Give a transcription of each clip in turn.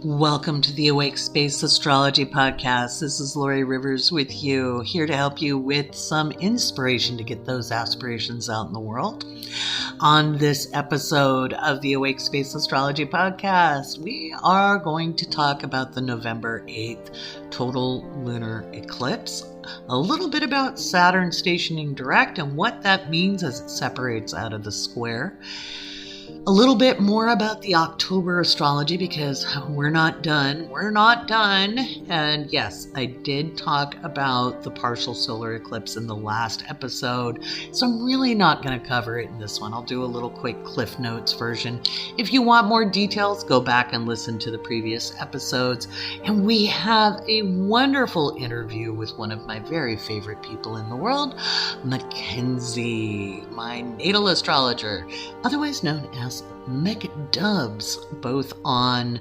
Welcome to the Awake Space Astrology Podcast. This is Laurie Rivers with you, here to help you with some inspiration to get those aspirations out in the world. On this episode of the Awake Space Astrology Podcast, we are going to talk about the November 8th total lunar eclipse, a little bit about Saturn stationing direct and what that means as it separates out of the square. A little bit more about the October astrology because we're not done. And yes, I did talk about the partial solar eclipse in the last episode, so I'm really not going to cover it in this one. I'll do a little quick Cliff Notes version. If you want more details, go back and listen to the previous episodes. And we have a wonderful interview with one of my very favorite people in the world, Kaycee, my natal astrologer, otherwise known as McDubs, both on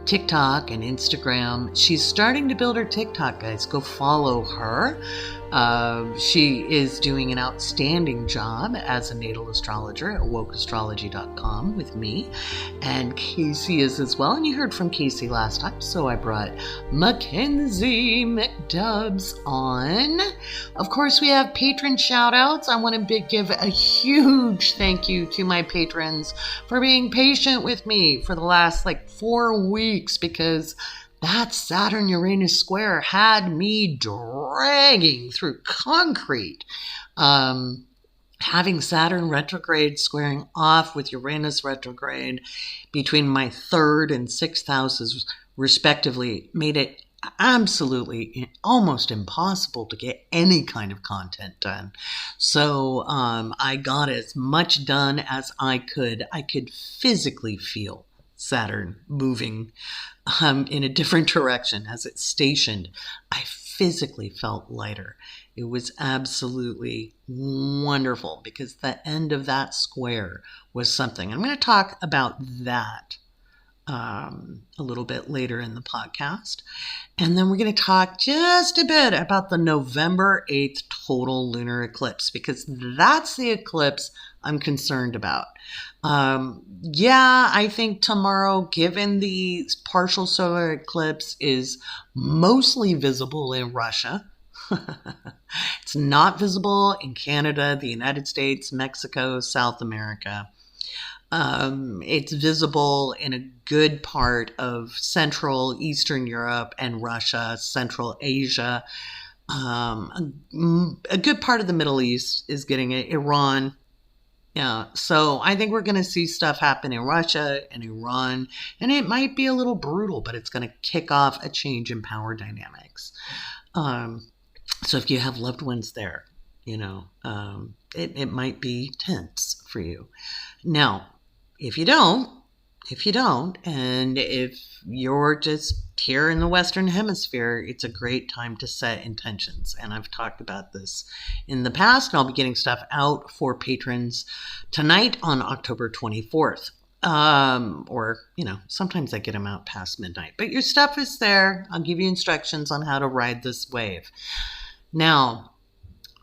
TikTok and Instagram. She's starting to build her TikTok, guys. Go follow her. She is doing an outstanding job as a natal astrologer at awokeastrology.com with me. And Kaycee is as well. And you heard from Kaycee last time, so I brought Kaycee McDubs on. Of course, we have patron shout outs. I want to give a huge thank you to my patrons for being patient with me for the last 4 weeks, because that Saturn-Uranus square had me dragging through concrete. Having Saturn retrograde squaring off with Uranus retrograde between my 3rd and 6th houses, respectively, made it absolutely almost impossible to get any kind of content done. So I got as much done as I could. I could physically feel Saturn moving in a different direction as it stationed. I physically felt lighter. It was absolutely wonderful because the end of that square was something. I'm going to talk about that a little bit later in the podcast. And then we're going to talk just a bit about the November 8th total lunar eclipse, because that's the eclipse I'm concerned about. I think tomorrow, given the partial solar eclipse is mostly visible in Russia. It's not visible in Canada, the United States, Mexico, South America. It's visible in a good part of Central, Eastern Europe and Russia, Central Asia. A good part of the Middle East is getting it, Iran. Yeah, so I think we're going to see stuff happen in Russia and Iran, and it might be a little brutal, but it's going to kick off a change in power dynamics. So if you have loved ones there, it might be tense for you. Now, if you don't, and if you're just here in the Western Hemisphere, it's a great time to set intentions. And I've talked about this in the past, and I'll be getting stuff out for patrons tonight on October 24th. Sometimes I get them out past midnight. But your stuff is there. I'll give you instructions on how to ride this wave. Now,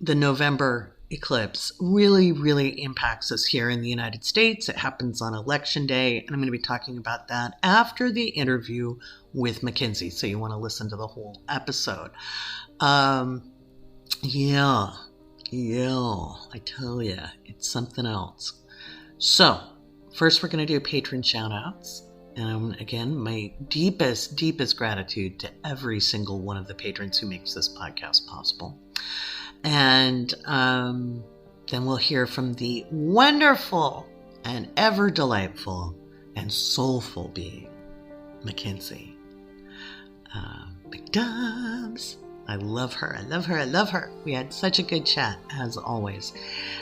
the November eclipse really, really impacts us here in the United States. It happens on Election Day, and I'm going to be talking about that after the interview with Kaycee, so you want to listen to the whole episode. I tell you, it's something else. So, first we're going to do patron shout-outs. And again, my deepest gratitude to every single one of the patrons who makes this podcast possible. And then we'll hear from the wonderful and ever delightful and soulful being, Kaycee. McDubs. I love her. We had such a good chat, as always.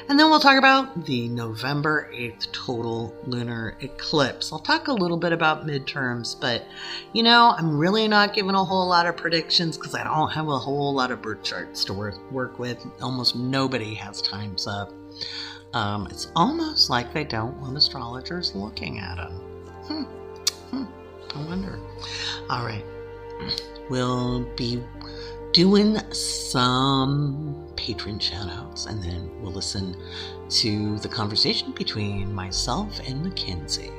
And then we'll talk about the November 8th total lunar eclipse. I'll talk a little bit about midterms, but, I'm really not giving a whole lot of predictions because I don't have a whole lot of birth charts to work with. Almost nobody has times up. It's almost like they don't want astrologers looking at them. I wonder. All right. We'll be doing some patron shout-outs, and then we'll listen to the conversation between myself and Kaycee.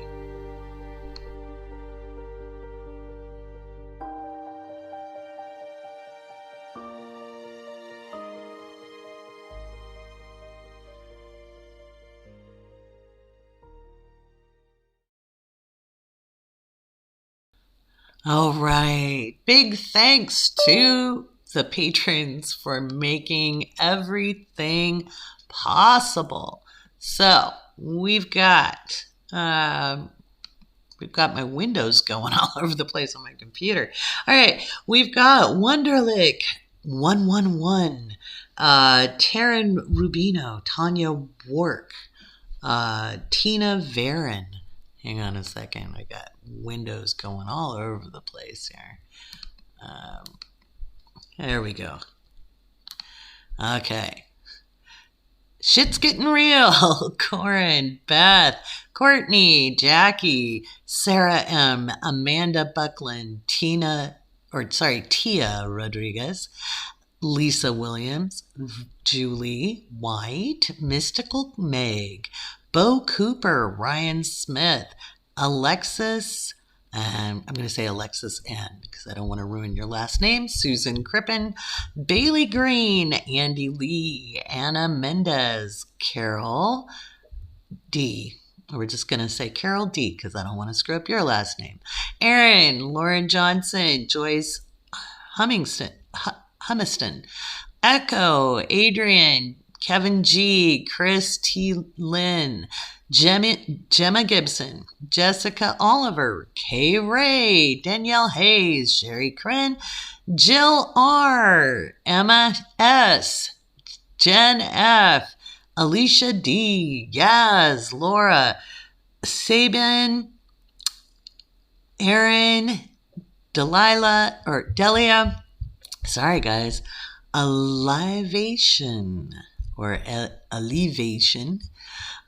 All right. Big thanks to the patrons for making everything possible. So we've got my windows going all over the place on my computer. All right, we've got Wonderlick 111, Taryn Rubino, Tanya Wark, Tina Varon. Hang on a second, I got windows going all over the place here. There we go. Okay. Shit's getting real. Corin, Beth, Courtney, Jackie, Sarah M, Amanda Buckland, Tia Rodriguez, Lisa Williams, Julie White, Mystical Meg, Bo Cooper, Ryan Smith, Alexis, I'm going to say Alexis N because I don't want to ruin your last name, Susan Crippen, Bailey Green, Andy Lee, Anna Mendez, Carol D. We're just going to say Carol D because I don't want to screw up your last name. Aaron, Lauren Johnson, Joyce Humiston, Echo, Adrian, Kevin G, Chris T. Lynn, Gemma Gibson, Jessica Oliver, Kay Ray, Danielle Hayes, Sherry Crin, Jill R, Emma S, Jen F, Alicia D, Yaz, Laura, Sabin, Aaron, Delia, sorry guys, Elevation,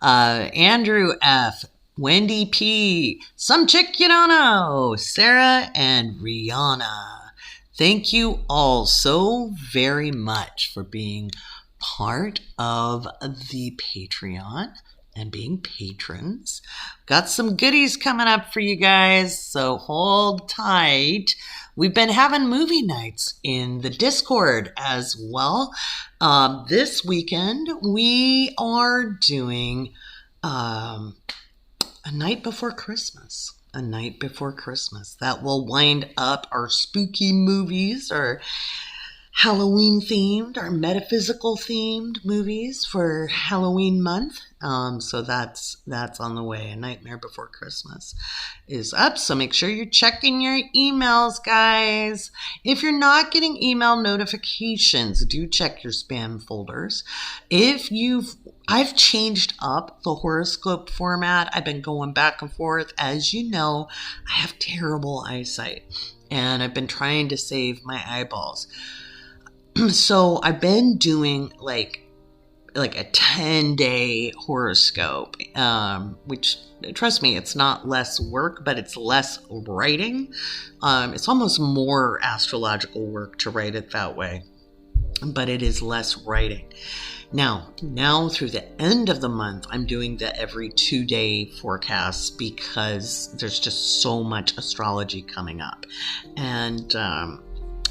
Andrew F, Wendy P, some chick you don't know, Sarah, and Rihanna. Thank you all so very much for being part of the Patreon and being patrons. Got some goodies coming up for you guys, so hold tight. We've been having movie nights in the Discord as well. This weekend, we are doing a night before Christmas. A night before Christmas. That will wind up our spooky movies, our Halloween themed, our metaphysical themed movies for Halloween month. So that's on the way. A Nightmare Before Christmas is up. So make sure you're checking your emails, guys. If you're not getting email notifications, do check your spam folders. I've changed up the horoscope format. I've been going back and forth. As you know, I have terrible eyesight and I've been trying to save my eyeballs. So I've been doing like a 10-day horoscope, which, trust me, it's not less work, but it's less writing. It's almost more astrological work to write it that way, but it is less writing. Now through the end of the month, I'm doing the every 2-day forecasts because there's just so much astrology coming up. And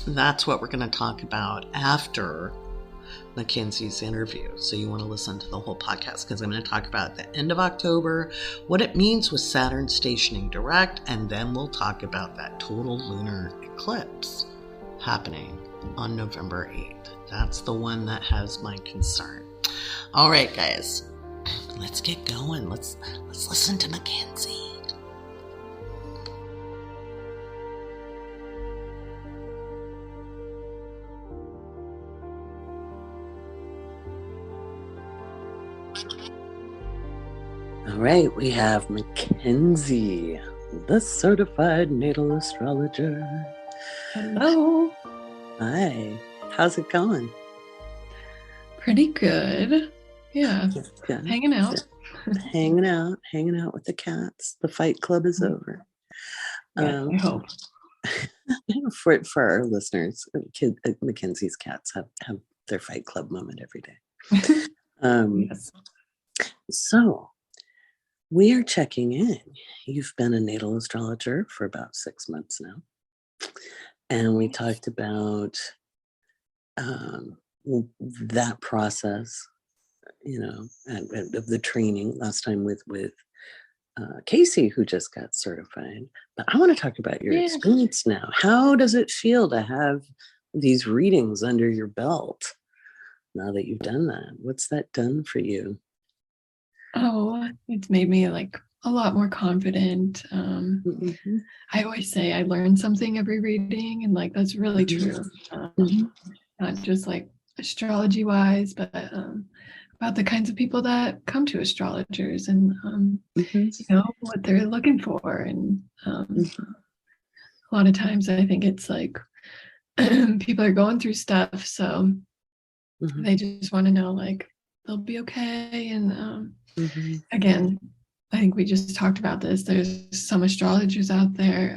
that's what we're going to talk about after Mackenzie's interview. So you want to listen to the whole podcast because I'm going to talk about the end of October, what it means with Saturn stationing direct, and then we'll talk about that total lunar eclipse happening on November 8th. That's the one that has my concern. All right, guys, let's get going. Let's listen to Mackenzie. All right, we have Mackenzie, the certified natal astrologer. Hello. Hi. How's it going? Pretty good. Yeah. Good. Hanging out. Hanging out with the cats. The fight club is over. Yeah, I hope. For our listeners, Mackenzie's cats have their fight club moment every day. Yes. So we are checking in. You've been a natal astrologer for about 6 months now. And we talked about that process, of the training last time with Kaycee, who just got certified. But I want to talk about your experience now. How does it feel to have these readings under your belt now that you've done that? What's that done for you? Oh, it's made me like a lot more confident. I always say I learn something every reading, and like that's really true. Not just like astrology wise, but about the kinds of people that come to astrologers and you know what they're looking for. And a lot of times I think it's like people are going through stuff, so they just want to know like they'll be okay. And again, I think we just talked about this. There's some astrologers out there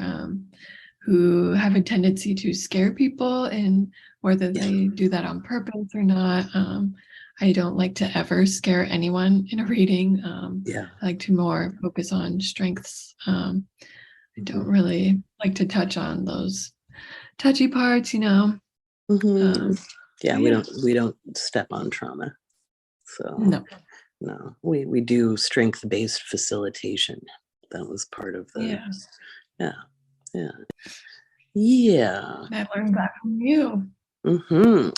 who have a tendency to scare people, and whether they do that on purpose or not, I don't like to ever scare anyone in a reading. I like to more focus on strengths. I don't really like to touch on those touchy parts, you know. We don't step on trauma. So no, we do strength-based facilitation. That was part of the yeah. I learned that from you.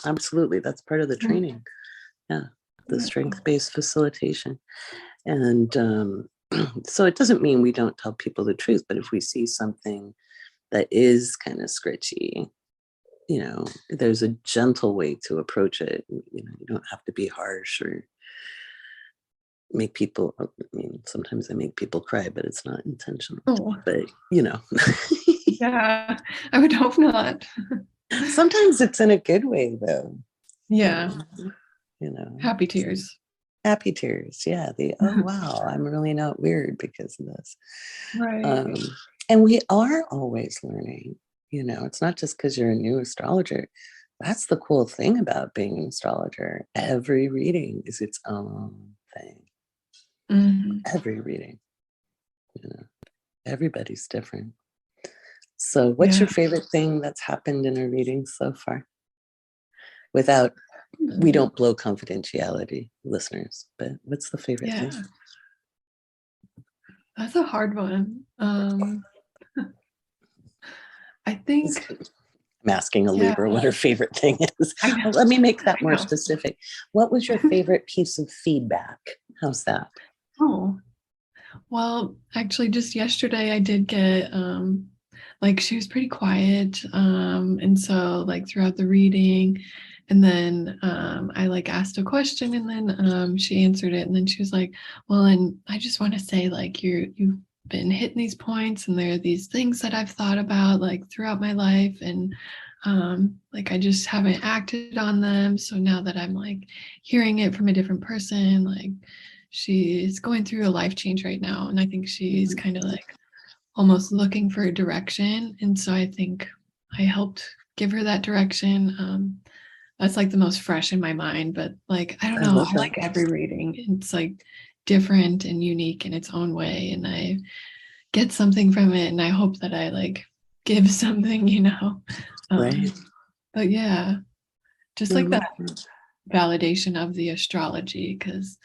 Absolutely, that's part of the training. The strength-based facilitation. And so it doesn't mean we don't tell people the truth, but if we see something that is kind of scritchy, you know, there's a gentle way to approach it. You know, you don't have to be harsh or make people, I mean, sometimes I make people cry, but it's not intentional. But, you know. Yeah, I would hope not. Sometimes it's in a good way, though. Yeah. You know. Happy tears. Happy tears. Yeah. Oh, wow, I'm really not weird because of this. Right. And we are always learning. You know, it's not just because you're a new astrologer. That's the cool thing about being an astrologer. Every reading is its own thing. Every reading. You know, everybody's different. So what's your favorite thing that's happened in a reading so far? Without, we don't blow confidentiality, listeners, but what's the favorite thing? That's a hard one. I think I'm asking a Libra what her favorite thing is. Well, let me make that more specific. What was your favorite piece of feedback? How's that? Oh, well, actually just yesterday I did get like she was pretty quiet, and so like throughout the reading, and then I like asked a question, and then she answered it, and then she was like, well, and I just want to say like you've been hitting these points, and there are these things that I've thought about like throughout my life, and like I just haven't acted on them, so now that I'm like hearing it from a different person, like she's going through a life change right now, and I think she's kind of like almost looking for a direction, and so I think I helped give her that direction. That's like the most fresh in my mind, but like I don't know, I like every reading. It's like different and unique in its own way, and I get something from it, and I hope that I like give something, you know. But yeah, just like that validation of the astrology, because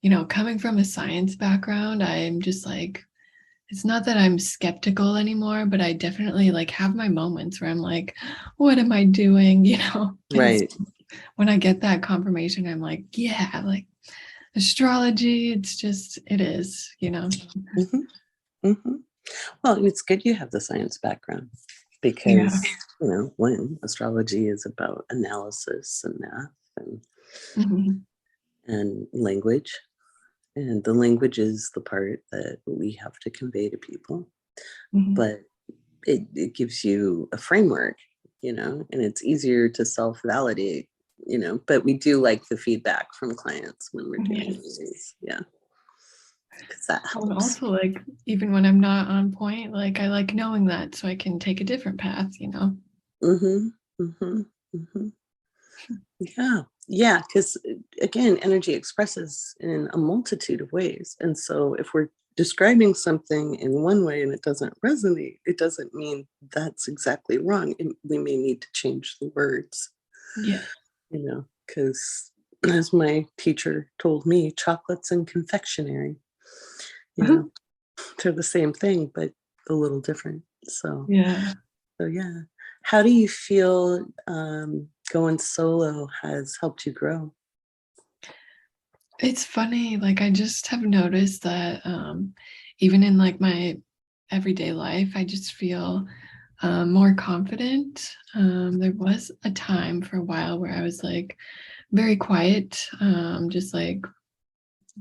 you know, coming from a science background, I'm just like, it's not that I'm skeptical anymore, but I definitely like have my moments where I'm like, what am I doing? You know, when I get that confirmation, I'm like, yeah, like astrology, it's just, it is, you know. Well, it's good you have the science background because, you know, when astrology is about analysis and math and language. And the language is the part that we have to convey to people. But it gives you a framework, you know, and it's easier to self-validate, you know, but we do like the feedback from clients when we're doing these. Because that helps. And also, like, even when I'm not on point, like, I like knowing that so I can take a different path, you know? Yeah, because again, energy expresses in a multitude of ways. And so if we're describing something in one way and it doesn't resonate, it doesn't mean that's exactly wrong. We may need to change the words. Yeah. You know, because as my teacher told me, chocolates and confectionery. You know, They're the same thing, but a little different. So Yeah. yeah. How do you feel going solo has helped you grow? It's funny, like, I just have noticed that, even in, like, my everyday life, I just feel, more confident. There was a time for a while where I was, like, very quiet, just, like,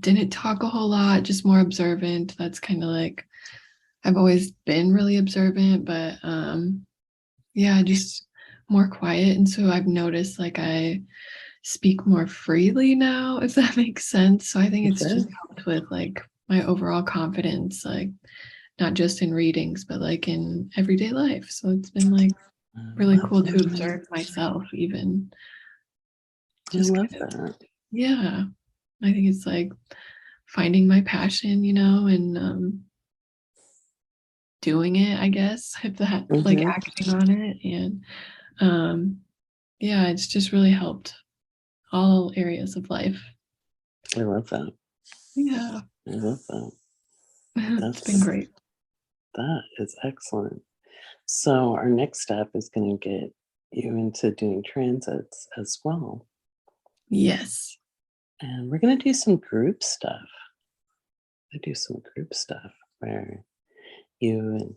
didn't talk a whole lot, just more observant. That's kinda like I've always been really observant, but, yeah, just more quiet, and so I've noticed, like, I speak more freely now, if that makes sense. So I think It it's just does. helped with like my overall confidence, like not just in readings, but like in everyday life. So it's been like I really love cool to that. observe myself, even I just love kind of, that. yeah. I think it's like finding my passion, and doing it, I guess, if that like Hmm. acting on it. And um, yeah, it's just really helped all areas of life. I love that. Yeah, I love that. it's been That's great. that is excellent. So our next step is going to get you into doing transits as well. Yes. And we're going to do some group stuff. Do some group stuff where you and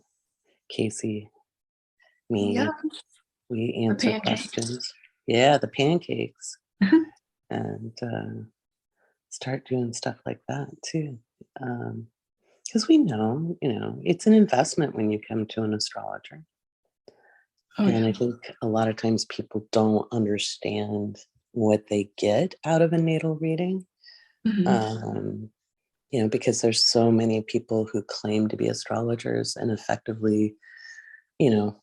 Kaycee, Yeah, me, we the answer pancakes. questions. Yeah, the pancakes. And start doing stuff like that too. Because we know, it's an investment when you come to an astrologer. Oh, And yeah. I think a lot of times people don't understand what they get out of a natal reading. Mhm. Um, because there's so many people who claim to be astrologers and effectively, you know,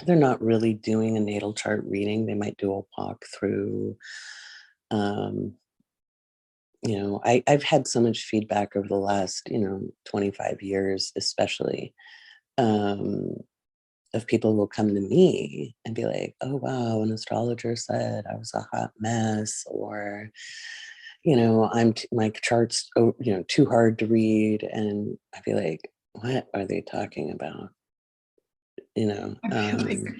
they're not really doing a natal chart reading. They might do a walkthrough. Um, I've had so much feedback over the last, 25 years, especially, um, of people who will come to me and be like, oh, wow, an astrologer said I was a hot mess, or, my chart's, too hard to read. And I'd be like, what are they talking about? You know, I feel like um,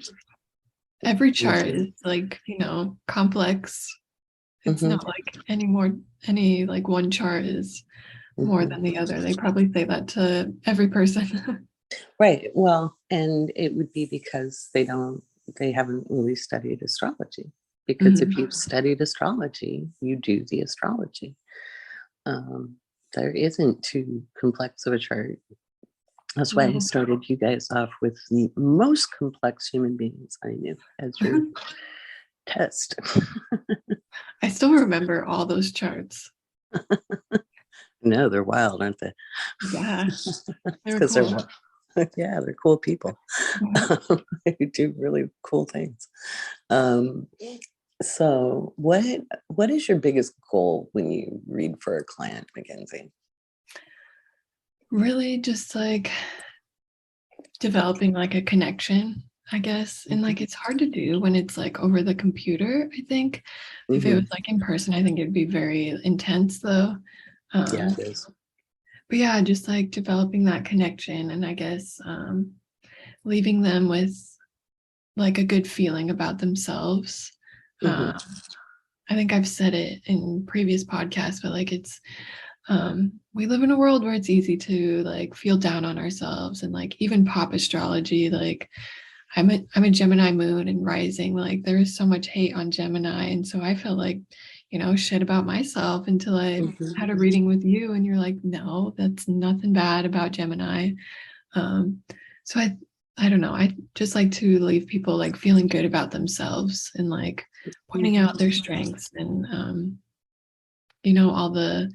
every would chart you? is like, complex. It's Hmm. not like any like one chart is more Hmm. than the other. They probably say that to every person. Right. Well, and it would be because they haven't really studied astrology. Because if Mhm. you've studied astrology, you do the astrology. Um, there isn't too complex of a chart. That's why I No. started you guys off with the most complex human beings I knew as your test. I still remember all those charts. No, they're wild, aren't they? Yeah, It's they were because they're cool. yeah, they're cool people. Mhm. They do really cool things. Um, so what is your biggest goal when you read for a client, Mackenzie? Really just like developing like a connection, I guess. And like Hmm. it's hard to do when it's like over the computer, I think. If it was Hmm. like in person, I think it'd be very intense though. Yeah, Um, it is. but yeah, just like developing that connection and I guess leaving them with like a good feeling about themselves. Hmm. Um, I think I've said it in previous podcasts, but like it's we live in a world where it's easy to like feel down on ourselves and like even pop astrology, like I'm a Gemini moon and rising. Like there is so much hate on Gemini. And so I felt like, shit about myself until I Hmm. had a reading with you and you're like, no, that's nothing bad about Gemini. Um, so I don't know. I just like to leave people like feeling good about themselves and like pointing Hmm. out their strengths and all the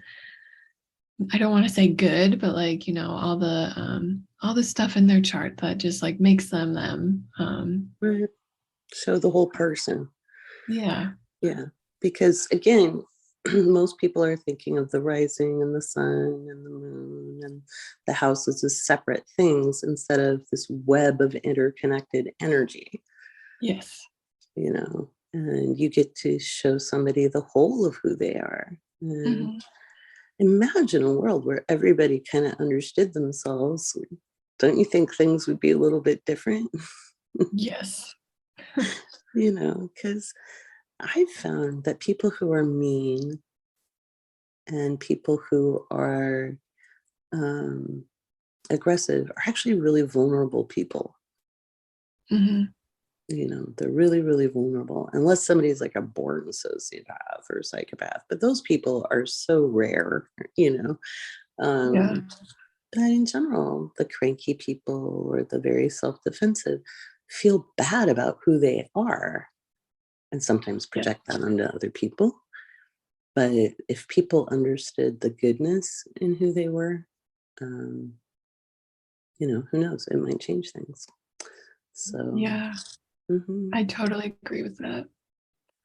I don't want to say good, but like, all the stuff in their chart that just like makes them them. Right. Show the whole person. Yeah. Yeah, because again, most people are thinking of the rising and the sun and the moon and the houses as separate things instead of this web of interconnected energy, Yes. and you get to show somebody the whole of who they are. And Mhm. imagine a world where everybody kind of understood themselves. Don't you think things would be a little bit different? Yes. Because I've found that people who are mean and people who are aggressive are actually really vulnerable people. Mm-hmm. They're really, really vulnerable, unless somebody's like a born sociopath or psychopath. But those people are so rare, Yeah. But in general, the cranky people or the very self-defensive feel bad about who they are and sometimes project that onto other people. But if people understood the goodness in who they were, who knows? It might change things. So, Yeah, mhm. I totally agree with that.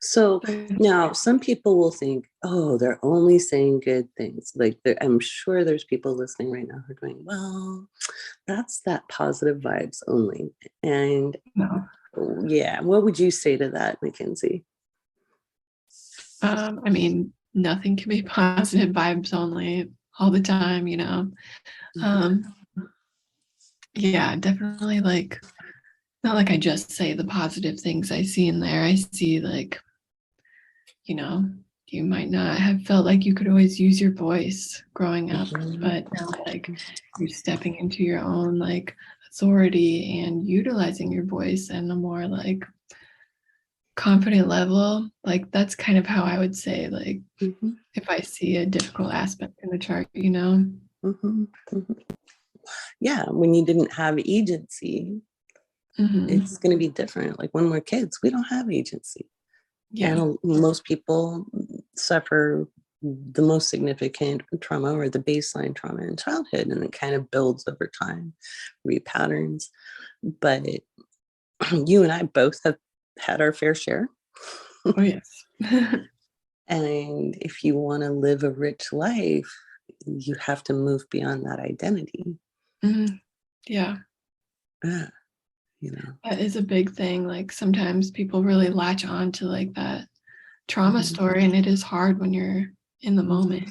So now some people will think, oh, they're only saying good things. Like I'm sure there's people listening right now who are going, well, that's that positive vibes only. And No. yeah, what would you say to that, Mackenzie? I mean, nothing can be positive vibes only all the time, Yeah, definitely like, not like I just say the positive things I see in there. I see like, you might not have felt like you could always use your voice growing up, but now like you're stepping into your own like authority and utilizing your voice in a more like confident level. Like that's kind of how I would say like if I see a difficult aspect in the chart, Yeah, when you didn't have agency, it's going to be different. Like when we're kids, we don't have agency. Yeah. And most people suffer the most significant trauma or the baseline trauma in childhood, and it kind of builds over time, repatterns. But you and I both have had our fair share. Oh, yes. And if you want to live a rich life, you have to move beyond that identity. Yeah. Yeah. That is a big thing. Like sometimes people really latch on to like that trauma story, and it is hard when you're in the moment.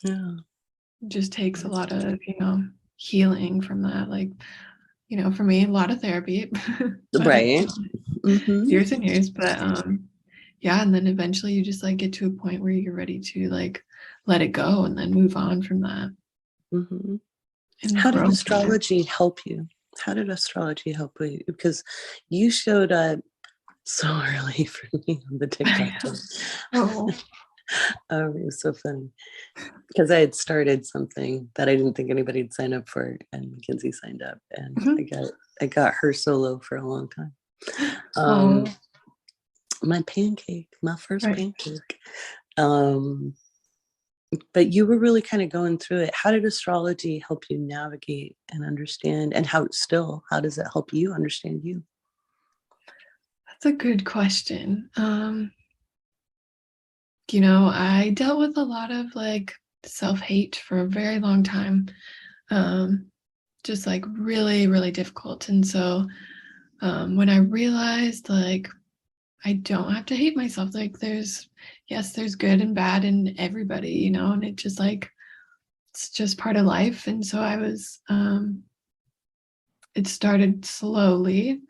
Yeah. It just takes a lot of, healing from that. Like, for me, a lot of therapy. Right. Years and years. But yeah, and then eventually you just like get to a point where you're ready to like let it go and then move on from that. How did astrology help you? How did astrology help you? Because you showed up so early for me on the TikTok. It was so funny because I had started something that I didn't think anybody would sign up for, and Mackenzie signed up, and I got her solo for a long time. My first pancake. But you were really kind of going through it. How did astrology help you navigate and understand, and how does it help you understand you? That's a good question. I dealt with a lot of like self-hate for a very long time. Just like really, really difficult. And so when I realized like I don't have to hate myself, like there's good and bad in everybody, and it just like it's just part of life. And so I was it started slowly,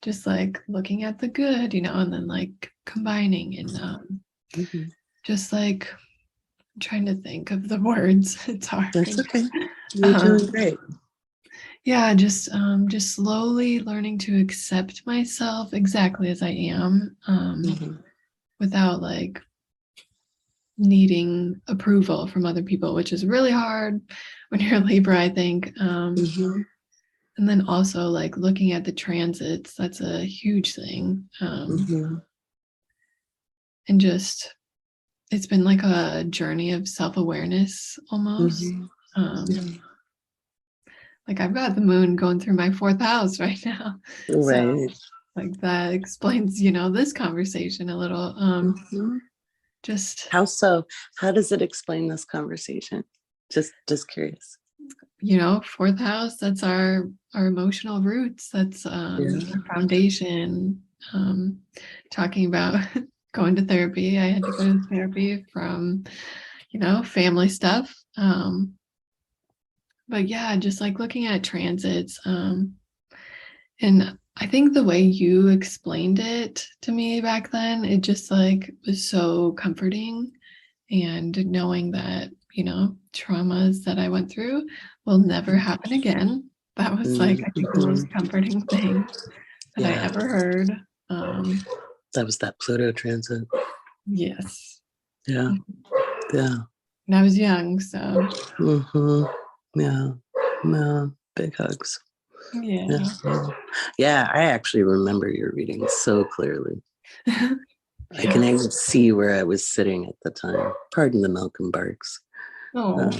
just like looking at the good, and then like combining and just like trying to think of the words. It's hard. That's okay. You're doing great. Yeah, just slowly learning to accept myself exactly as I am, without like needing approval from other people, which is really hard when you're a Libra, I think. And then also like looking at the transits, that's a huge thing. And just it's been like a journey of self-awareness almost. Like I've got the moon going through my 4th house right now. Right. So like that explains, this conversation a little. Just how so? How does it explain this conversation? Just curious. 4th house, that's our emotional roots. That's our foundation. Talking about going to therapy. I had to go to therapy from, family stuff. But yeah, just like looking at transits. And I think the way you explained it to me back then, it just like was so comforting. And knowing that, traumas that I went through will never happen again. That was like, I think, the most comforting thing that I ever heard. That was that Pluto transit. Yes. Yeah. Yeah. And I was young, so. Yeah. No, big hugs. Yeah. Yeah, I actually remember your reading so clearly. I can even see where I was sitting at the time. Pardon the Malcolm Barks. But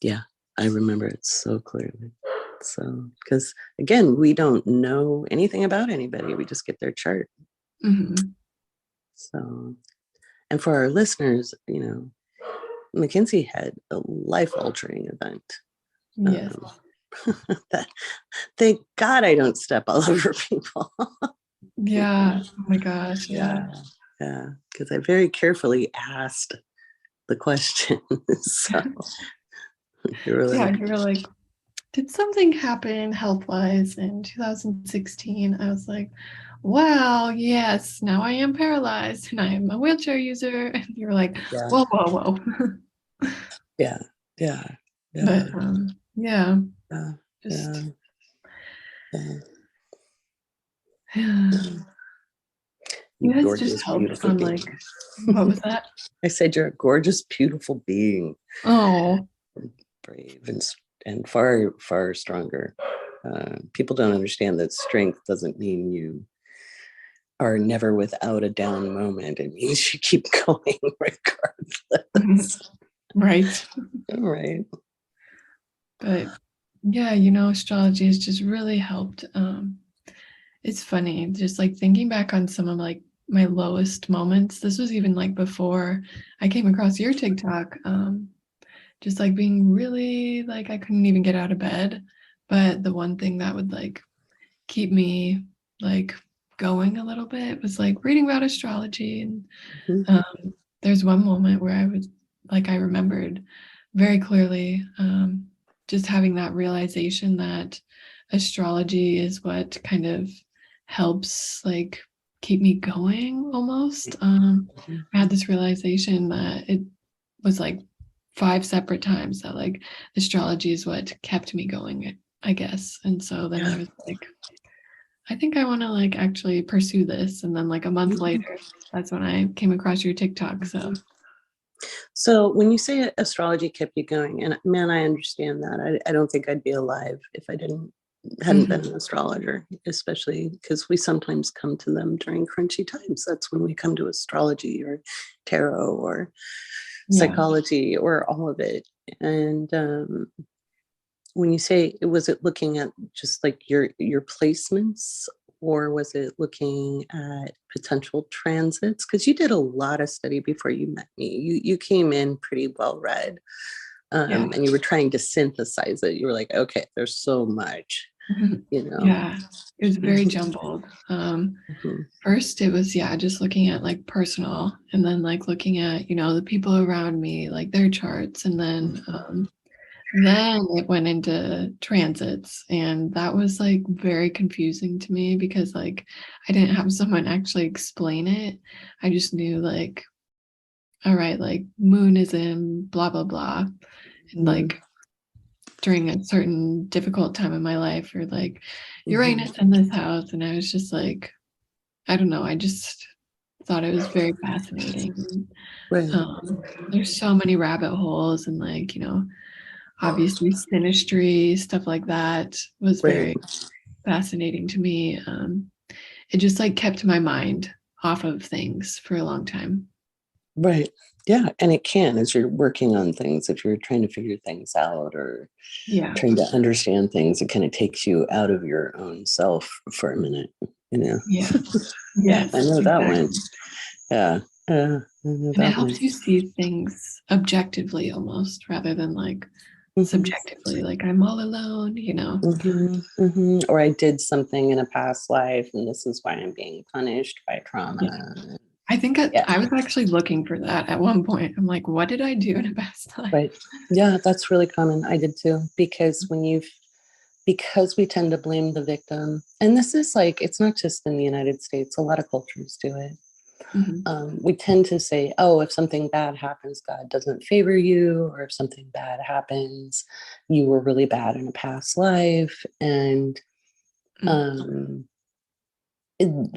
yeah, I remember it so clearly. So, because again, we don't know anything about anybody. We just get their chart. So, and for our listeners, Mackenzie had a life-altering event. Yes. Thank God I don't step all over people. Yeah. Oh my gosh. Yeah. Yeah. Because I very carefully asked the question. So you were like, did something happen health-wise in 2016? I was like, wow, yes, now I am paralyzed and I am a wheelchair user. And you were like, whoa. Yeah. But you guys gorgeous, just helped beautiful on being. What was that? I said you're a gorgeous, beautiful being. Oh, brave and far, far stronger. People don't understand that strength doesn't mean you are never without a down moment. It means you keep going regardless. Right. Right. But yeah, astrology has just really helped. It's funny, just like thinking back on some of like my lowest moments. This was even like before I came across your TikTok. Just like being really like I couldn't even get out of bed. But the one thing that would like keep me like going a little bit was like reading about astrology. And there's one moment where I remembered very clearly just having that realization that astrology is what kind of helps like keep me going almost. I had this realization that it was like 5 separate times that like astrology is what kept me going, I guess. And so then I was like, I think I want to like actually pursue this. And then like a month later, that's when I came across your TikTok. So when you say astrology kept you going, and man, I understand that. I don't think I'd be alive if I hadn't been an astrologer, especially because we sometimes come to them during crunchy times. That's when we come to astrology or tarot or psychology or all of it. And when you say, was it looking at just like your placements, or was it looking at potential transits? Because you did a lot of study before you met me. You came in pretty well read, and you were trying to synthesize it. You were like, okay, there's so much. Yeah, it was very jumbled. First it was just looking at like personal, and then like looking at the people around me, like their charts, and then it went into transits, and that was like very confusing to me because like I didn't have someone actually explain it. I just knew like, all right, like moon is in blah blah blah, and like during a certain difficult time in my life, or like Uranus in this house. And I was just like, I don't know, I just thought it was very fascinating. There's so many rabbit holes, and like obviously Synastry, stuff like that was very fascinating to me. It just like kept my mind off of things for a long time. Right. Yeah. And it can, as you're working on things, if you're trying to figure things out or trying to understand things, it kind of takes you out of your own self for a minute, Yes. I know that one. Yeah. And it helps you see things objectively almost, rather than like subjectively, like I'm all alone, you know. Or I did something in a past life and this is why I'm being punished by trauma. Yeah. I think I was actually looking for that at one point. I'm like, what did I do in a past life? Right. Yeah, that's really common. I did too. Because because we tend to blame the victim, and this is like, it's not just in the United States, a lot of cultures do it. We tend to say, oh, if something bad happens, God doesn't favor you, or if something bad happens, you were really bad in a past life. And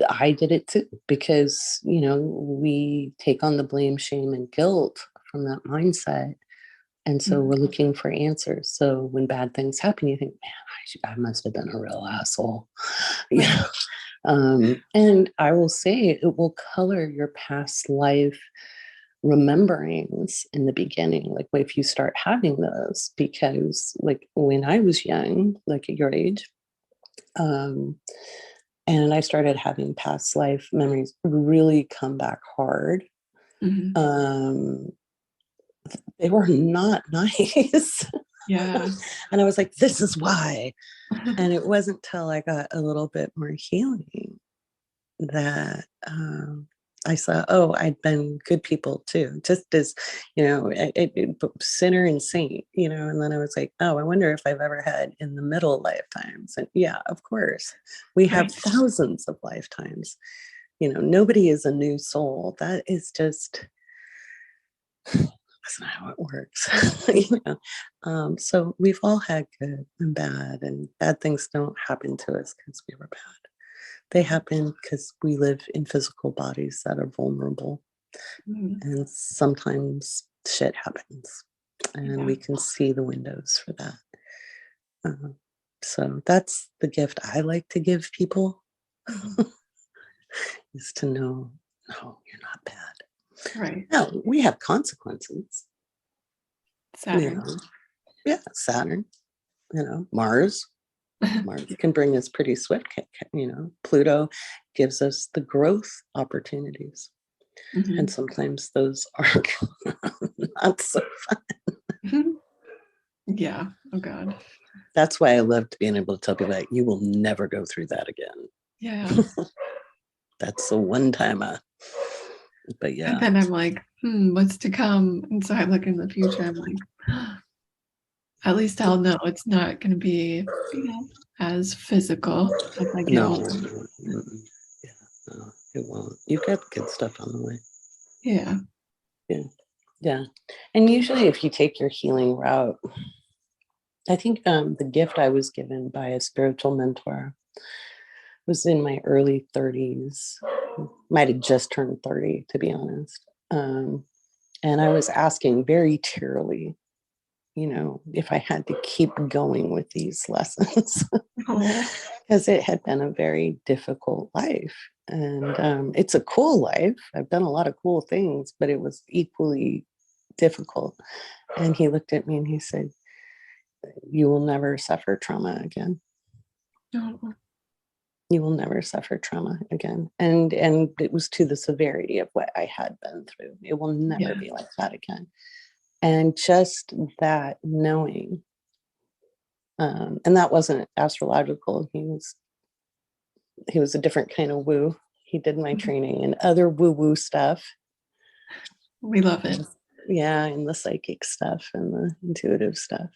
I did it too, because, we take on the blame, shame, and guilt from that mindset. And so we're looking for answers. So when bad things happen, you think, man, I must have been a real asshole. Yeah. And I will say it will color your past life rememberings in the beginning, like if you start having those, because like when I was young, like at your age, and I started having past life memories really come back hard. They were not nice. Yeah. And I was like, this is why. And it wasn't till I got a little bit more healing that I saw, oh, I'd been good people too, just as, sinner and saint, and then I was like, oh, I wonder if I've ever had in the middle lifetimes. And yeah, of course, we have thousands of lifetimes. Nobody is a new soul. That is just, that's not how it works. So we've all had good and bad things don't happen to us because we were bad. They happen because we live in physical bodies that are vulnerable. And sometimes shit happens and we can see the windows for that. So that's the gift I like to give people is to know, no, you're not bad. Right. No, we have consequences. Saturn. Saturn, Mars. Mars can bring us pretty swift, Pluto gives us the growth opportunities. And sometimes those are not so fun. Yeah. Oh God. That's why I loved being able to tell people that you will never go through that again. Yeah. That's the one time. But yeah. And then I'm like, what's to come? And so I look in the future. I'm like, at least I'll know it's not going to be, as physical as I get older. Yeah, no, it won't. You've got good stuff on the way. Yeah. Yeah. And usually if you take your healing route, I think the gift I was given by a spiritual mentor was in my early 30s. Might have just turned 30, to be honest. And I was asking very tearily, if I had to keep going with these lessons, because it had been a very difficult life. And it's a cool life. I've done a lot of cool things, but it was equally difficult. And he looked at me and he said, you will never suffer trauma again. You will never suffer trauma again. And it was to the severity of what I had been through. It will never be like that again. And just that knowing, and that wasn't astrological. He was a different kind of woo. He did my training and other woo-woo stuff. We love it. Yeah, and the psychic stuff and the intuitive stuff.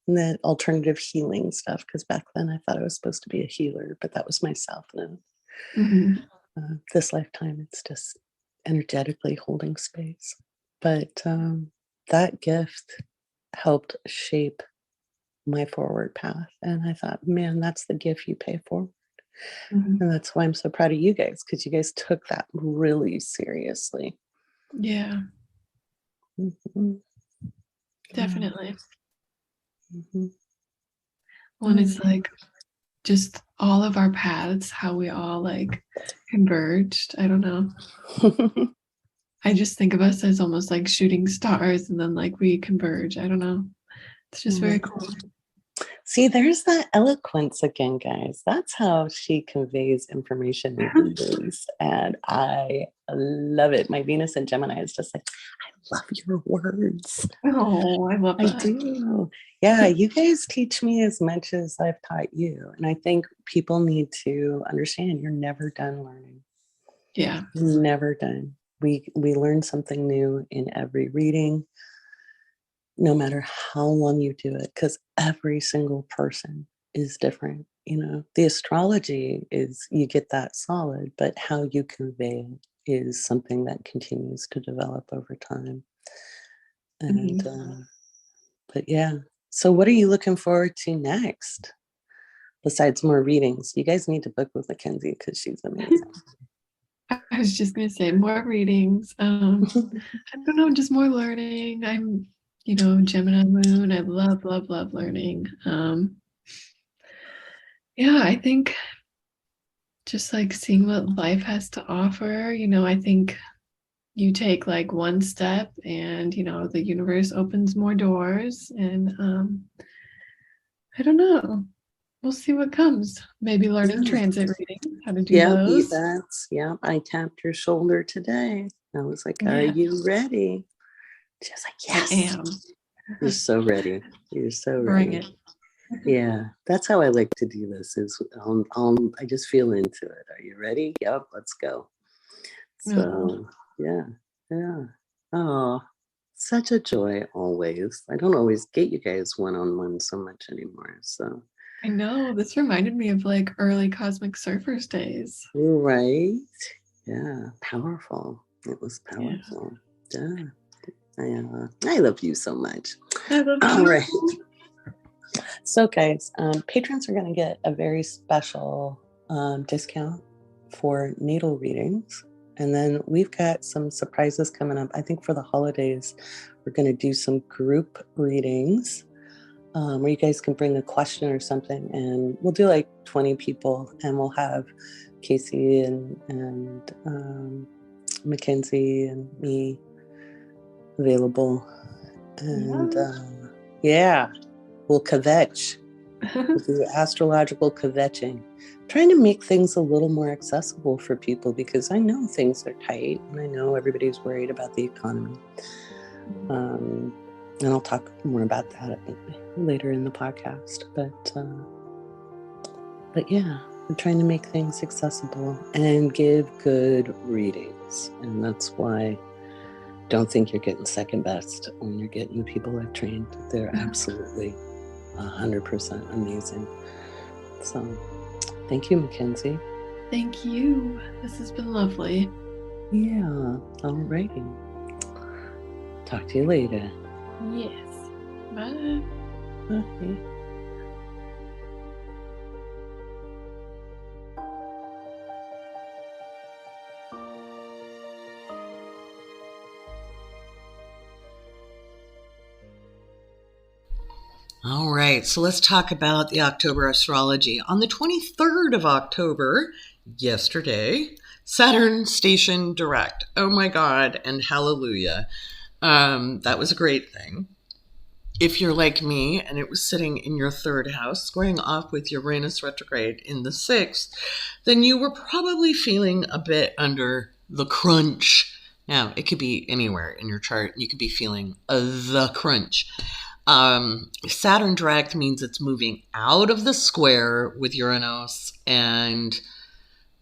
And the alternative healing stuff, because back then I thought I was supposed to be a healer, but that was myself. No, this lifetime, it's just energetically holding space. But that gift helped shape my forward path. And I thought, man, that's the gift you pay for. And that's why I'm so proud of you guys, because you guys took that really seriously. Yeah. Definitely. Well, it's like just all of our paths, how we all like converged. I don't know. I just think of us as almost like shooting stars and then like we converge. I don't know. It's just very cool. See, there's that eloquence again, guys. That's how she conveys information in readings. And I love it. My Venus and Gemini is just like, I love your words. Oh, I love that. I do. Yeah, you guys teach me as much as I've taught you. And I think people need to understand you're never done learning. Yeah. You're never done. We learn something new in every reading, no matter how long you do it, because every single person is different. The astrology is you get that solid, but how you convey it is something that continues to develop over time. And but yeah. So what are you looking forward to next? Besides more readings, you guys need to book with Mackenzie because she's amazing. I was just gonna say more readings. I don't know, just more learning. I'm, Gemini moon. I love, love, love learning. Yeah, I think just like seeing what life has to offer. I think you take like one step and the universe opens more doors, and I don't know, we'll see what comes. Maybe learning transit readings, how to do those. I tapped your shoulder today. I was like, are you ready? She was like, yes. I am. You're so ready. You're so ready. Bring it. Yeah, that's how I like to do this. Is I just feel into it. Are you ready? Yep, let's go. So yeah. Oh, such a joy always. I don't always get you guys one-on-one so much anymore. So I know, this reminded me of like early Cosmic Surfers days. Right? Yeah, powerful. It was powerful. Yeah. I love you so much. I love you. All right. So guys, patrons are going to get a very special discount for natal readings. And then we've got some surprises coming up. I think for the holidays, we're going to do some group readings where you guys can bring a question or something. And we'll do like 20 people, and we'll have Kaycee and Mackenzie and me available. And we'll kvetch. We'll do astrological kvetching. Trying to make things a little more accessible for people, because I know things are tight and I know everybody's worried about the economy. And I'll talk more about that later in the podcast. But yeah, we're trying to make things accessible and give good readings. And that's why don't think you're getting second best when you're getting the people I've trained. They're absolutely 100% amazing. So thank you, Mackenzie. Thank you. This has been lovely. Yeah. Alrighty. Talk to you later. Yes. Bye. Okay. All right, so let's talk about the October astrology. On the 23rd of October, yesterday, Saturn stationed direct. Oh my God, and hallelujah. That was a great thing. If you're like me and it was sitting in your third house, squaring off with Uranus retrograde in the 6th, then you were probably feeling a bit under the crunch. Now, it could be anywhere in your chart. You could be feeling the crunch. Saturn direct means it's moving out of the square with Uranus, and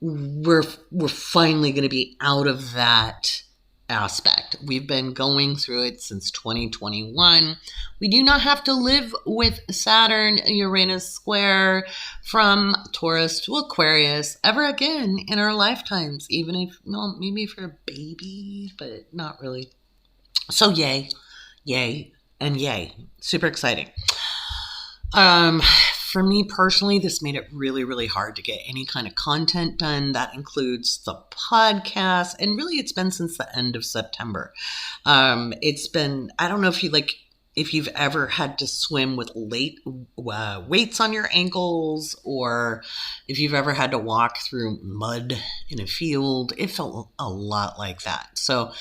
we're finally going to be out of that aspect. We've been going through it since 2021. We do not have to live with Saturn Uranus square from Taurus to Aquarius ever again in our lifetimes, even if, well, maybe if you're a baby, but not really. So yay, and yay. Super exciting. For me personally, this made it really, really hard to get any kind of content done. That includes the podcast. And really, it's been since the end of September. It's been, I don't know if you've ever had to swim with weights on your ankles, or if you've ever had to walk through mud in a field. It felt a lot like that. So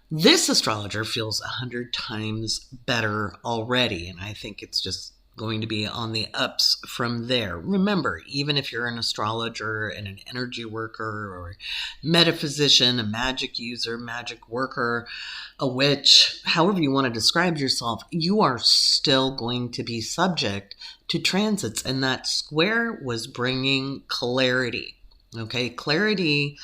this astrologer feels 100 times better already. And I think it's just going to be on the ups from there. Remember, even if you're an astrologer and an energy worker or metaphysician, a magic user, magic worker, a witch, however you want to describe yourself, you are still going to be subject to transits. And that square was bringing clarity. Okay, clarity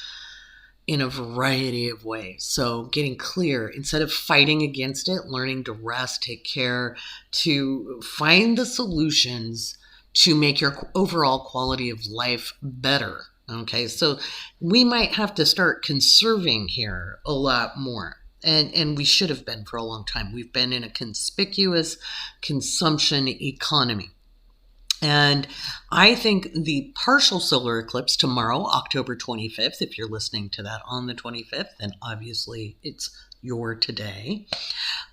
in a variety of ways. So getting clear, instead of fighting against it, learning to rest, take care, to find the solutions to make your overall quality of life better. Okay, so we might have to start conserving here a lot more. And we should have been for a long time. We've been in a conspicuous consumption economy. And I think the partial solar eclipse tomorrow, October 25th, if you're listening to that on the 25th, then obviously it's your today.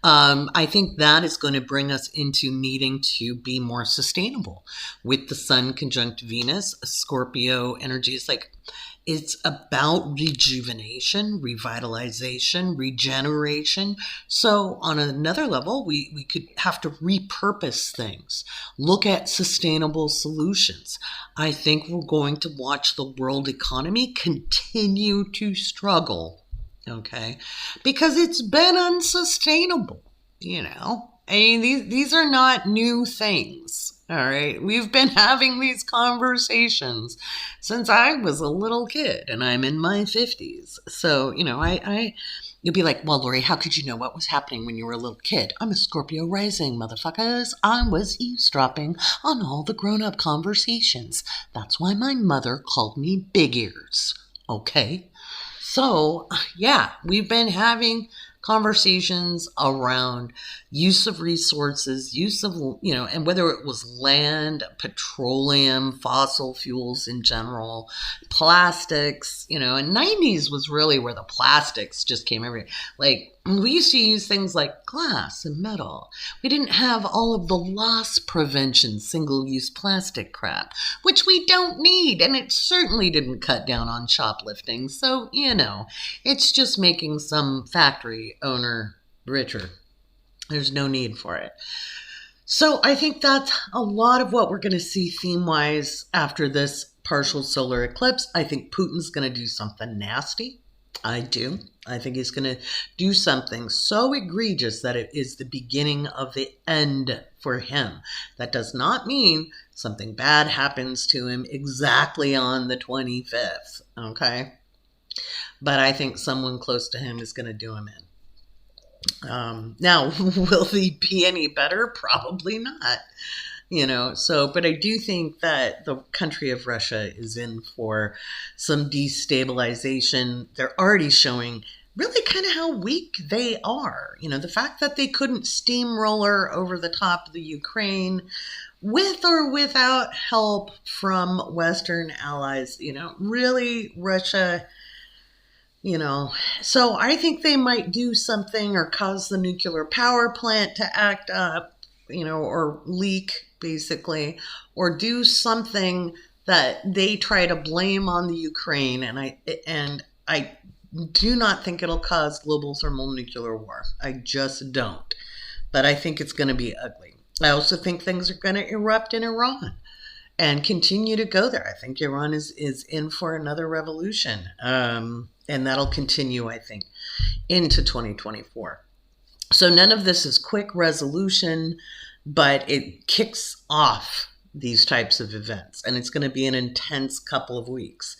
I think that is going to bring us into needing to be more sustainable with the Sun conjunct Venus. Scorpio energy is like, it's about rejuvenation, revitalization, regeneration. So on another level, we could have to repurpose things, look at sustainable solutions. I think we're going to watch the world economy continue to struggle, okay? Because it's been unsustainable, you know? I mean, these are not new things. All right. We've been having these conversations since I was a little kid and I'm in my 50s. So, you know, you'll be like, well, Laurie, how could you know what was happening when you were a little kid? I'm a Scorpio rising, motherfuckers. I was eavesdropping on all the grown-up conversations. That's why my mother called me Big Ears. Okay. So, yeah, we've been having conversations around use of resources, use of, you know, and whether it was land, petroleum, fossil fuels in general, plastics, you know, and 90s was really where the plastics just came everywhere. Like, we used to use things like glass and metal. We didn't have all of the loss prevention, single-use plastic crap, which we don't need, and it certainly didn't cut down on shoplifting. So, you know, it's just making some factory owner richer. There's no need for it. So I think that's a lot of what we're going to see theme-wise after this partial solar eclipse. I think Putin's going to do something nasty. I do. I think he's going to do something so egregious that it is the beginning of the end for him. That does not mean something bad happens to him exactly on the 25th, okay? But I think someone close to him is going to do him in. Now, will they be any better? Probably not. You know, so, but I do think that the country of Russia is in for some destabilization. They're already showing really kind of how weak they are. You know, the fact that they couldn't steamroller over the top of the Ukraine with or without help from Western allies, you know, really Russia, you know, so I think they might do something or cause the nuclear power plant to act up, you know, or leak basically, or do something that they try to blame on the Ukraine. And I do not think it'll cause global thermal nuclear war. I just don't. But I think it's going to be ugly. I also think things are going to erupt in Iran and continue to go there. I think Iran is in for another revolution. And that'll continue, I think, into 2024. So none of this is quick resolution, but it kicks off these types of events, and it's going to be an intense couple of weeks.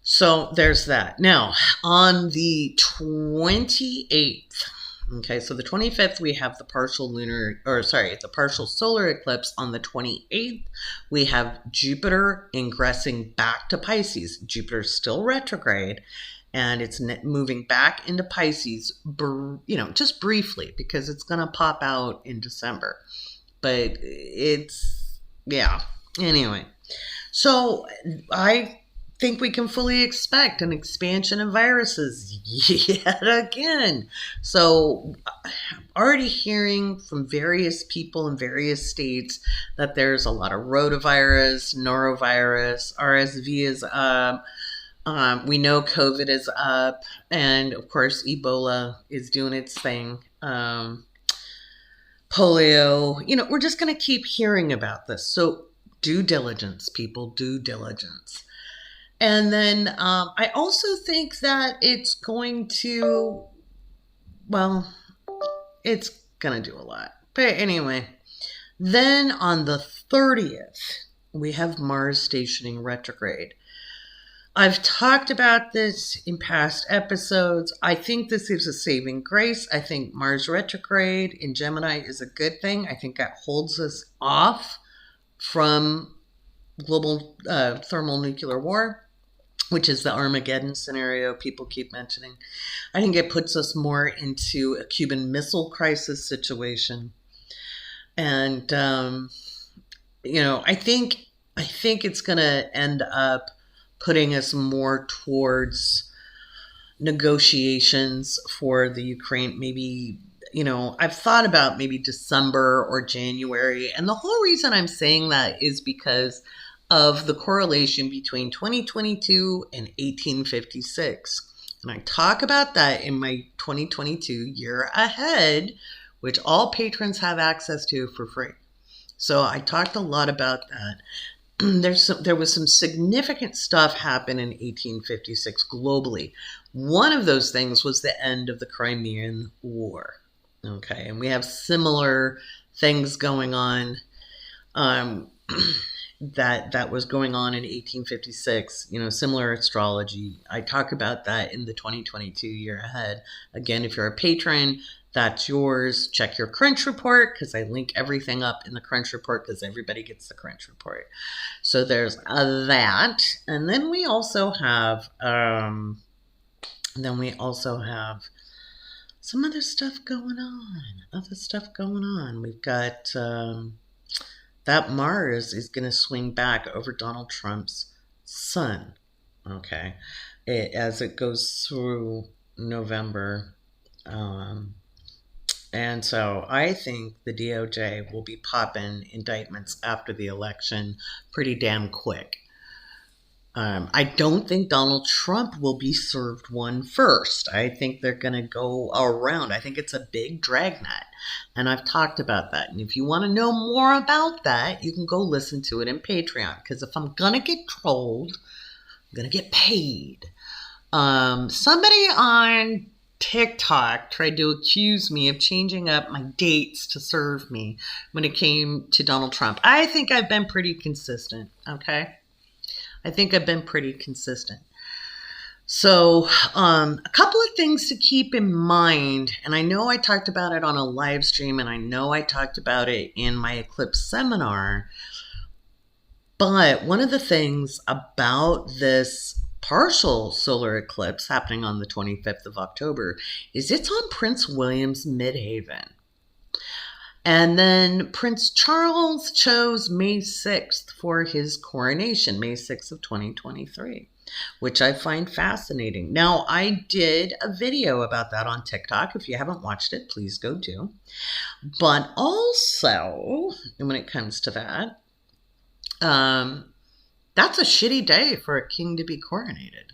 So there's that. Now, on the 28th, okay, so the 25th, we have the partial solar eclipse. On the 28th, we have Jupiter ingressing back to Pisces. Jupiter's still retrograde, and it's moving back into Pisces, you know, just briefly, because it's going to pop out in December. But it's, yeah, anyway. So I think we can fully expect an expansion of viruses yet again. So already hearing from various people in various states that there's a lot of rotavirus, norovirus, RSV is up. We know COVID is up, and of course Ebola is doing its thing. polio. We're just going to keep hearing about this. So due diligence, people, due diligence. And then I also think that it's going to, it's going to do a lot. But anyway, then on the 30th, we have Mars stationing retrograde. I've talked about this in past episodes. I think this is a saving grace. I think Mars retrograde in Gemini is a good thing. I think that holds us off from global thermal nuclear war, which is the Armageddon scenario people keep mentioning. I think it puts us more into a Cuban Missile Crisis situation. And, I think it's going to end up putting us more towards negotiations for the Ukraine. Maybe, I've thought about maybe December or January. And the whole reason I'm saying that is because of the correlation between 2022 and 1856. And I talk about that in my 2022 year ahead, which all patrons have access to for free. So I talked a lot about that. There was some significant stuff happen in 1856 globally. One of those things was the end of the Crimean War. Okay, and we have similar things going on that was going on in 1856, similar astrology. I talk about that in the 2022 year ahead. Again, if you're a patron, that's yours. Check your Crunch report, because I link everything up in the Crunch report, because everybody gets the Crunch report. So there's that. And then we also have some other stuff going on. We've got that Mars is going to swing back over Donald Trump's sun, okay, as it goes through November. And so I think the DOJ will be popping indictments after the election pretty damn quick. I don't think Donald Trump will be served one first. I think they're going to go around. I think it's a big dragnet. And I've talked about that. And if you want to know more about that, you can go listen to it in Patreon. Because if I'm going to get trolled, I'm going to get paid. Somebody on TikTok tried to accuse me of changing up my dates to serve me when it came to Donald Trump. I think I've been pretty consistent, okay? I think I've been pretty consistent. So a couple of things to keep in mind, and I know I talked about it on a live stream, and I know I talked about it in my eclipse seminar, but one of the things about this partial solar eclipse happening on the 25th of October is it's on Prince William's midheaven. And then Prince Charles chose May 6th for his coronation, May 6th of 2023, which I find fascinating. Now, I did a video about that on TikTok. If you haven't watched it, please go do. But also, when it comes to that, that's a shitty day for a king to be coronated.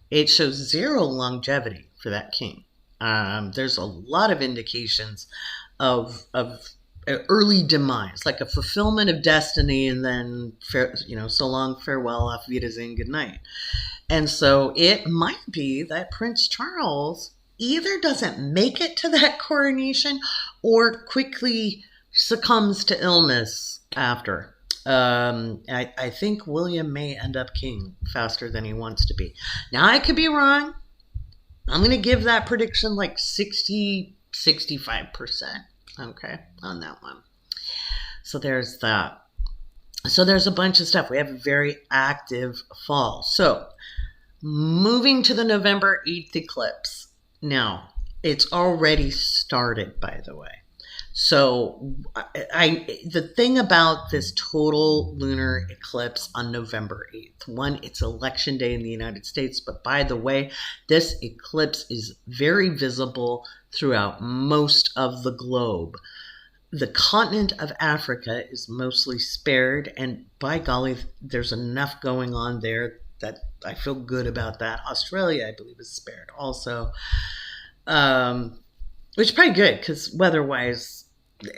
It shows zero longevity for that king. There's a lot of indications of early demise, like a fulfillment of destiny, and then so long, farewell, auf Wiedersehen, good night. And so it might be that Prince Charles either doesn't make it to that coronation or quickly succumbs to illness after. I think William may end up king faster than he wants to be. Now, I could be wrong. I'm going to give that prediction like 65%. Okay, on that one. So there's that. So there's a bunch of stuff. We have a very active fall. So moving to the November 8th eclipse. Now, it's already started, by the way. So the thing about this total lunar eclipse on November 8th, one, it's election day in the United States, but by the way, this eclipse is very visible throughout most of the globe. The continent of Africa is mostly spared, and by golly, there's enough going on there that I feel good about that. Australia, I believe, is spared also, which is probably good because weather-wise,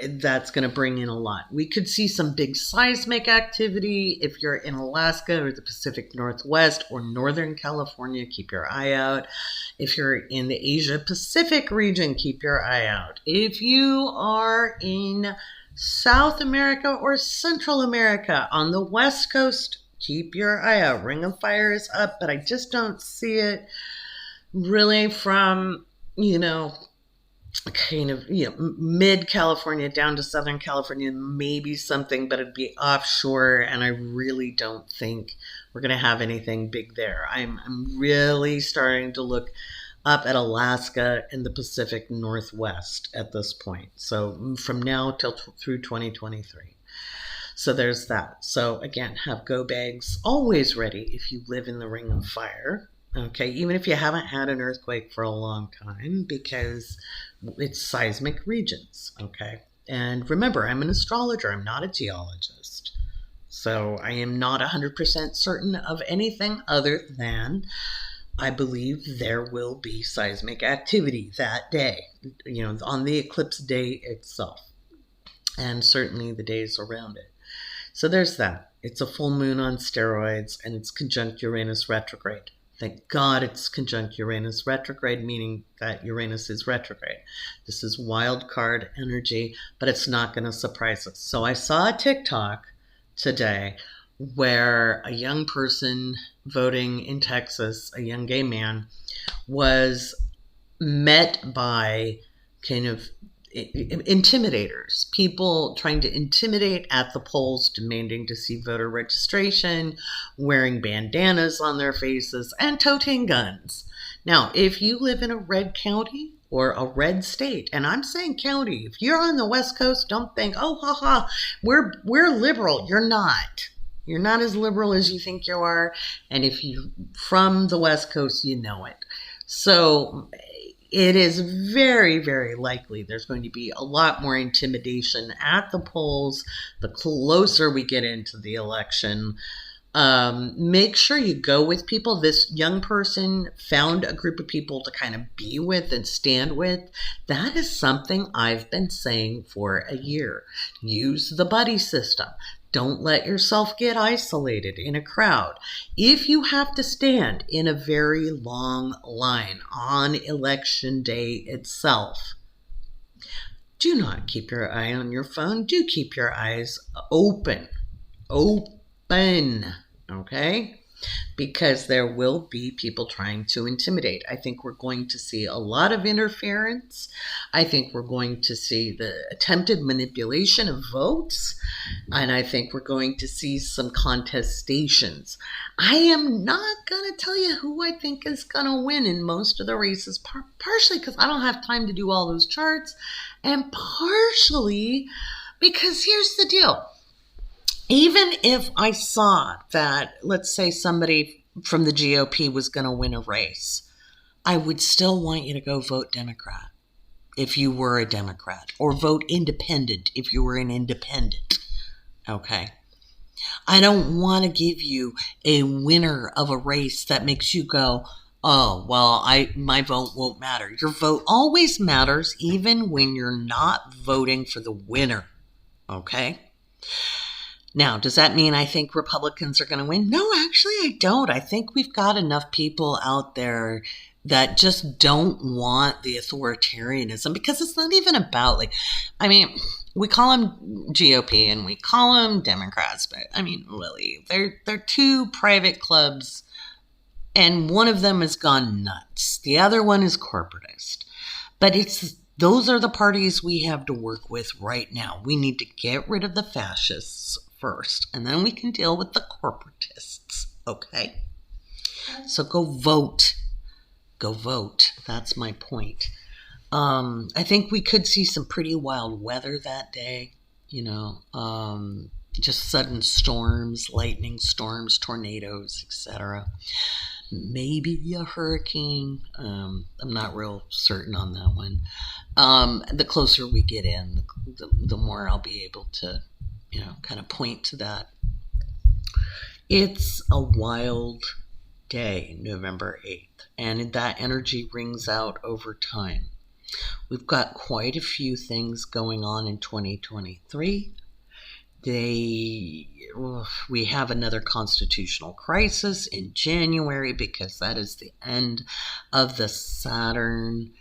that's going to bring in a lot. We could see some big seismic activity if you're in Alaska or the Pacific Northwest or Northern California. Keep your eye out. If you're in the Asia Pacific region, keep your eye out. If you are in South America or Central America on the West Coast, keep your eye out. Ring of Fire is up, but I just don't see it really from, kind of, mid California down to Southern California, maybe something, but it'd be offshore. And I really don't think we're going to have anything big there. I'm really starting to look up at Alaska and the Pacific Northwest at this point. So from now through 2023. So there's that. So again, have go bags always ready if you live in the Ring of Fire. Okay, even if you haven't had an earthquake for a long time, because it's seismic regions, okay? And remember, I'm an astrologer, I'm not a geologist. So I am not 100% certain of anything other than I believe there will be seismic activity that day, on the eclipse day itself, and certainly the days around it. So there's that. It's a full moon on steroids, and it's conjunct Uranus retrograde. Thank God it's conjunct Uranus retrograde, meaning that Uranus is retrograde. This is wild card energy, but it's not going to surprise us. So I saw a TikTok today where a young person voting in Texas, a young gay man, was met by kind of intimidators, people trying to intimidate at the polls, demanding to see voter registration, wearing bandanas on their faces, and toting guns. Now, if you live in a red county or a red state, and I'm saying county, if you're on the West Coast, don't think, oh, haha, we're liberal. You're not. You're not as liberal as you think you are. And if you're from the West Coast, you know it. So it is very, very likely there's going to be a lot more intimidation at the polls the closer we get into the election. Make sure you go with people. This young person found a group of people to kind of be with and stand with. That is something I've been saying for a year. Use the buddy system. Don't let yourself get isolated in a crowd. If you have to stand in a very long line on election day itself, do not keep your eye on your phone. Do keep your eyes open. Okay? Because there will be people trying to intimidate. I think we're going to see a lot of interference. I think we're going to see the attempted manipulation of votes. And I think we're going to see some contestations. I am not going to tell you who I think is going to win in most of the races, partially because I don't have time to do all those charts, and partially because here's the deal. Even if I saw that, let's say somebody from the GOP was going to win a race, I would still want you to go vote Democrat if you were a Democrat, or vote independent if you were an independent. Okay? I don't want to give you a winner of a race that makes you go, oh, well, my vote won't matter. Your vote always matters, even when you're not voting for the winner. Okay? Now, does that mean I think Republicans are going to win? No, actually, I don't. I think we've got enough people out there that just don't want the authoritarianism, because it's not even about, we call them GOP and we call them Democrats, but really, they're two private clubs, and one of them has gone nuts. The other one is corporatist. But those are the parties we have to work with right now. We need to get rid of the fascists first, and then we can deal with the corporatists, okay? So go vote. Go vote. That's my point. I think we could see some pretty wild weather that day, just sudden storms, lightning storms, tornadoes, etc. Maybe a hurricane. I'm not real certain on that one. The closer we get in, the more I'll be able to kind of point to that. It's a wild day, November 8th, and that energy rings out over time. We've got quite a few things going on in 2023. We have another constitutional crisis in January because that is the end of the Saturn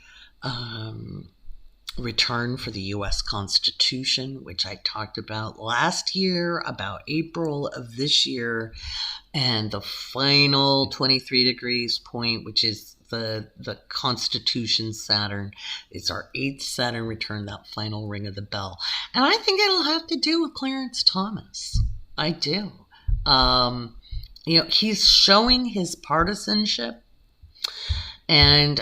return for the U.S. Constitution, which I talked about last year, about April of this year, and the final 23 degrees point, which is the Constitution Saturn. It's our 8th Saturn return, that final ring of the bell. And I think it'll have to do with Clarence Thomas. I do. He's showing his partisanship. And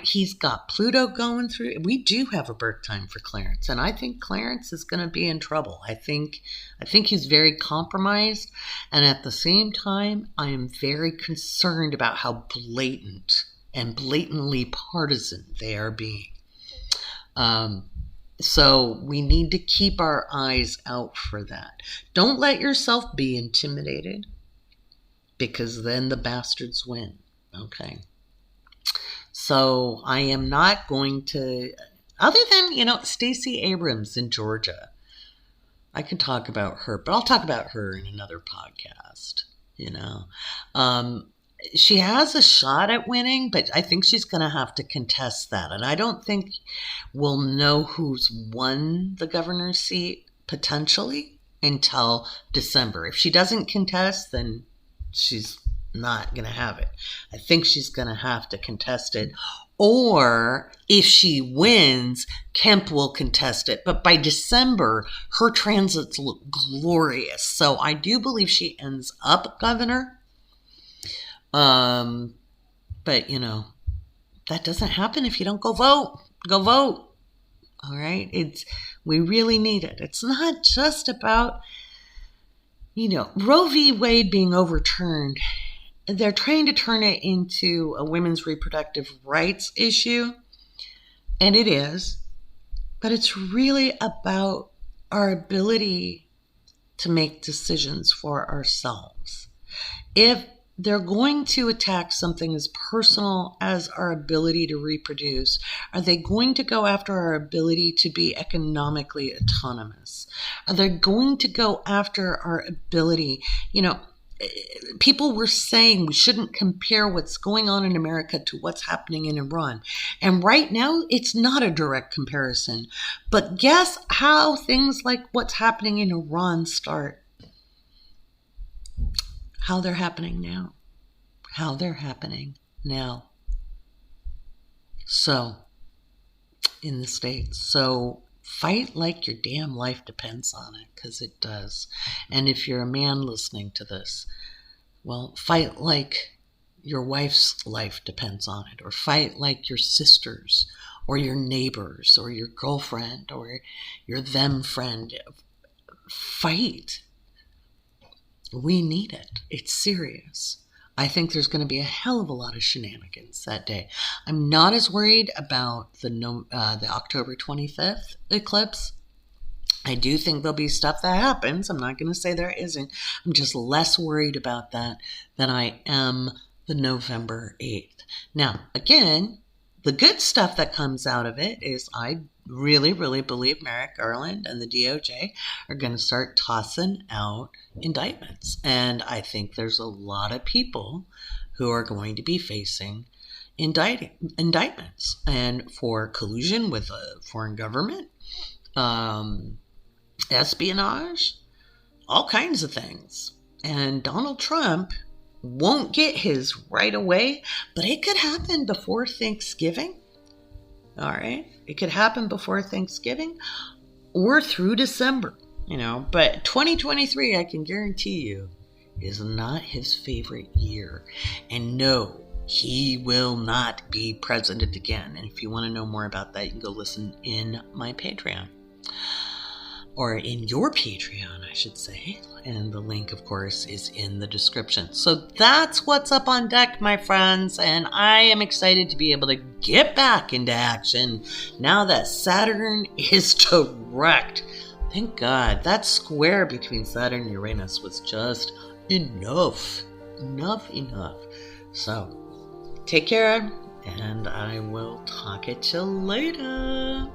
he's got Pluto going through. We do have a birth time for Clarence, and I think Clarence is going to be in trouble. I think he's very compromised, and at the same time, I am very concerned about how blatant and blatantly partisan they are being. So we need to keep our eyes out for that. Don't let yourself be intimidated, because then the bastards win. Okay. So I am not going to, other than, Stacey Abrams in Georgia. I can talk about her, but I'll talk about her in another podcast, She has a shot at winning, but I think she's going to have to contest that. And I don't think we'll know who's won the governor's seat potentially until December. If she doesn't contest, then she's not going to have it. I think she's going to have to contest it. Or if she wins, Kemp will contest it. But by December, her transits look glorious. So I do believe she ends up governor. But, that doesn't happen if you don't go vote. Go vote. All right? We really need it. It's not just about, Roe v. Wade being overturned. They're trying to turn it into a women's reproductive rights issue, and it is, but it's really about our ability to make decisions for ourselves. If they're going to attack something as personal as our ability to reproduce, are they going to go after our ability to be economically autonomous? Are they going to go after our ability, people were saying we shouldn't compare what's going on in America to what's happening in Iran. And right now, it's not a direct comparison. But guess how things like what's happening in Iran start? How they're happening now. How they're happening now. So, in the States. So, fight like your damn life depends on it, because it does. And if you're a man listening to this, well, fight like your wife's life depends on it, or fight like your sisters, or your neighbors, or your girlfriend, or your them friend. Fight. We need it. It's serious. I think there's going to be a hell of a lot of shenanigans that day. I'm not as worried about the October 25th eclipse. I do think there'll be stuff that happens. I'm not going to say there isn't. I'm just less worried about that than I am the November 8th. Now, again, the good stuff that comes out of it is I really, really believe Merrick Garland and the DOJ are going to start tossing out indictments. And I think there's a lot of people who are going to be facing indictments, and for collusion with a foreign government, espionage, all kinds of things. And Donald Trump won't get his right away, but it could happen before Thanksgiving. All right. It could happen before Thanksgiving or through December, but 2023, I can guarantee you, is not his favorite year. And no, he will not be president again. And if you want to know more about that, you can go listen in my Patreon. Or in your Patreon, I should say. And the link, of course, is in the description. So that's what's up on deck, my friends. And I am excited to be able to get back into action now that Saturn is direct. Thank God. That square between Saturn and Uranus was just enough. Enough. So, take care, and I will talk at you later.